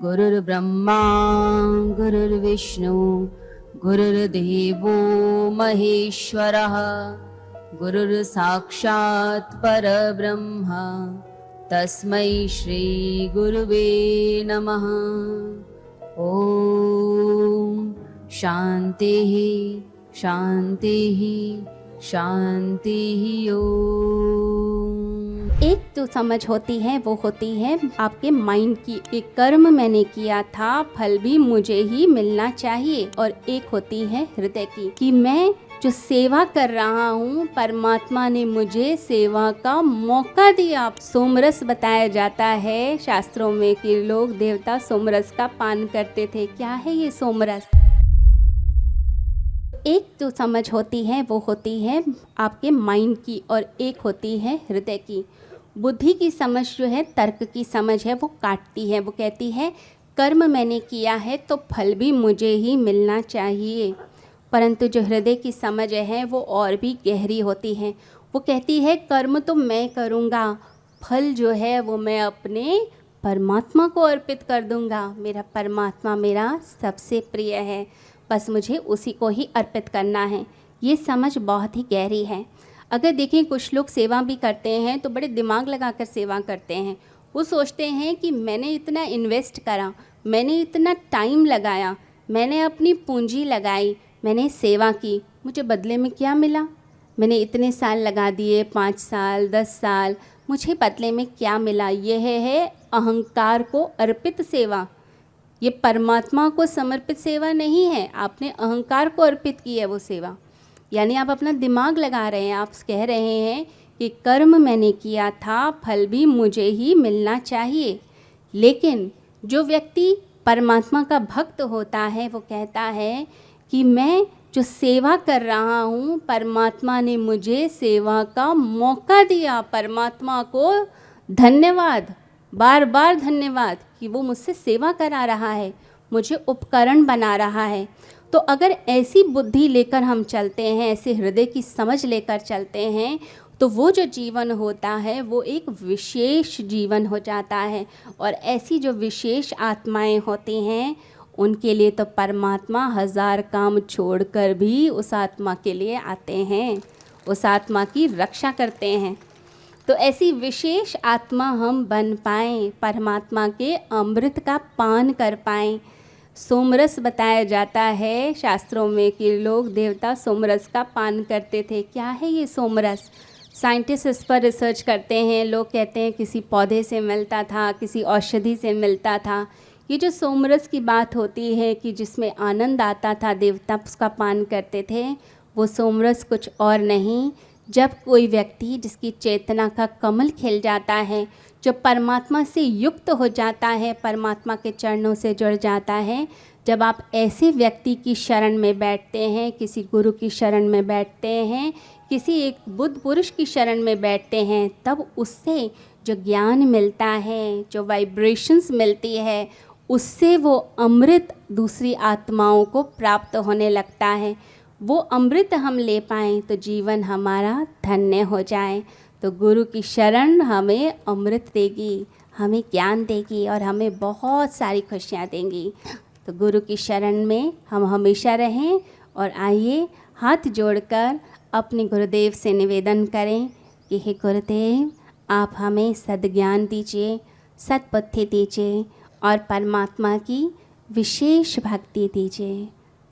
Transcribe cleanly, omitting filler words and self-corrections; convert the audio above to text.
गुरुर्ब्रह्मा गुरुर्विष्णु गुरुर्देवो महेश्वरः गुरुर्साक्षात् परब्रह्म तस्मै श्री गुरुवे नमः। ओम शांतिः शांतिः शांतिः। ओम। एक जो समझ होती है वो होती है आपके माइंड की, एक कर्म मैंने किया था फल भी मुझे ही मिलना चाहिए। और एक होती है हृदय की कि मैं जो सेवा कर रहा हूँ परमात्मा ने मुझे सेवा का मौका दिया। सोमरस बताया जाता है शास्त्रों में कि लोग देवता सोमरस का पान करते थे। क्या है ये सोमरस? एक जो समझ होती है वो होती है आपके माइंड की और एक होती है हृदय की। बुद्धि की समझ जो है, तर्क की समझ है, वो काटती है, वो कहती है कर्म मैंने किया है तो फल भी मुझे ही मिलना चाहिए। परंतु जो हृदय की समझ है वो और भी गहरी होती है। वो कहती है कर्म तो मैं करूँगा, फल जो है वो मैं अपने परमात्मा को अर्पित कर दूँगा। मेरा परमात्मा मेरा सबसे प्रिय है, बस मुझे उसी को ही अर्पित करना है। ये समझ बहुत ही गहरी है। अगर देखें कुछ लोग सेवा भी करते हैं तो बड़े दिमाग लगाकर सेवा करते हैं। वो सोचते हैं कि मैंने इतना इन्वेस्ट करा, मैंने इतना टाइम लगाया, मैंने अपनी पूंजी लगाई, मैंने सेवा की, मुझे बदले में क्या मिला? मैंने इतने साल लगा दिए, 5 साल 10 साल, मुझे बदले में क्या मिला? यह है अहंकार को अर्पित सेवा। ये परमात्मा को समर्पित सेवा नहीं है, आपने अहंकार को अर्पित की है वो सेवा। यानी आप अपना दिमाग लगा रहे हैं, आप कह रहे हैं कि कर्म मैंने किया था फल भी मुझे ही मिलना चाहिए। लेकिन जो व्यक्ति परमात्मा का भक्त होता है वो कहता है कि मैं जो सेवा कर रहा हूँ परमात्मा ने मुझे सेवा का मौका दिया। परमात्मा को धन्यवाद, बार बार धन्यवाद कि वो मुझसे सेवा करा रहा है, मुझे उपकरण बना रहा है। तो अगर ऐसी बुद्धि लेकर हम चलते हैं, ऐसे हृदय की समझ लेकर चलते हैं, तो वो जो जीवन होता है वो एक विशेष जीवन हो जाता है। और ऐसी जो विशेष आत्माएं होती हैं उनके लिए तो परमात्मा 1000 काम छोड़कर भी उस आत्मा के लिए आते हैं, उस आत्मा की रक्षा करते हैं। तो ऐसी विशेष आत्मा हम बन पाएँ, परमात्मा के अमृत का पान कर पाएँ। सोमरस बताया जाता है शास्त्रों में कि लोग देवता सोमरस का पान करते थे। क्या है ये सोमरस? साइंटिस्ट इस पर रिसर्च करते हैं। लोग कहते हैं किसी पौधे से मिलता था, किसी औषधि से मिलता था। ये जो सोमरस की बात होती है कि जिसमें आनंद आता था, देवता उसका पान करते थे, वो सोमरस कुछ और नहीं। जब कोई व्यक्ति जिसकी चेतना का कमल खिल जाता है, जो परमात्मा से युक्त हो जाता है, परमात्मा के चरणों से जुड़ जाता है, जब आप ऐसे व्यक्ति की शरण में बैठते हैं, किसी गुरु की शरण में बैठते हैं, किसी एक बुद्ध पुरुष की शरण में बैठते हैं, तब उससे जो ज्ञान मिलता है, जो वाइब्रेशंस मिलती है, उससे वो अमृत दूसरी आत्माओं को प्राप्त होने लगता है। वो अमृत हम ले पाएँ तो जीवन हमारा धन्य हो जाए। तो गुरु की शरण हमें अमृत देगी, हमें ज्ञान देगी और हमें बहुत सारी खुशियाँ देंगी। तो गुरु की शरण में हम हमेशा रहें। और आइए हाथ जोड़कर अपने गुरुदेव से निवेदन करें कि हे गुरुदेव, आप हमें सद्ज्ञान दीजिए, सद्बुद्धि दीजिए और परमात्मा की विशेष भक्ति दीजिए।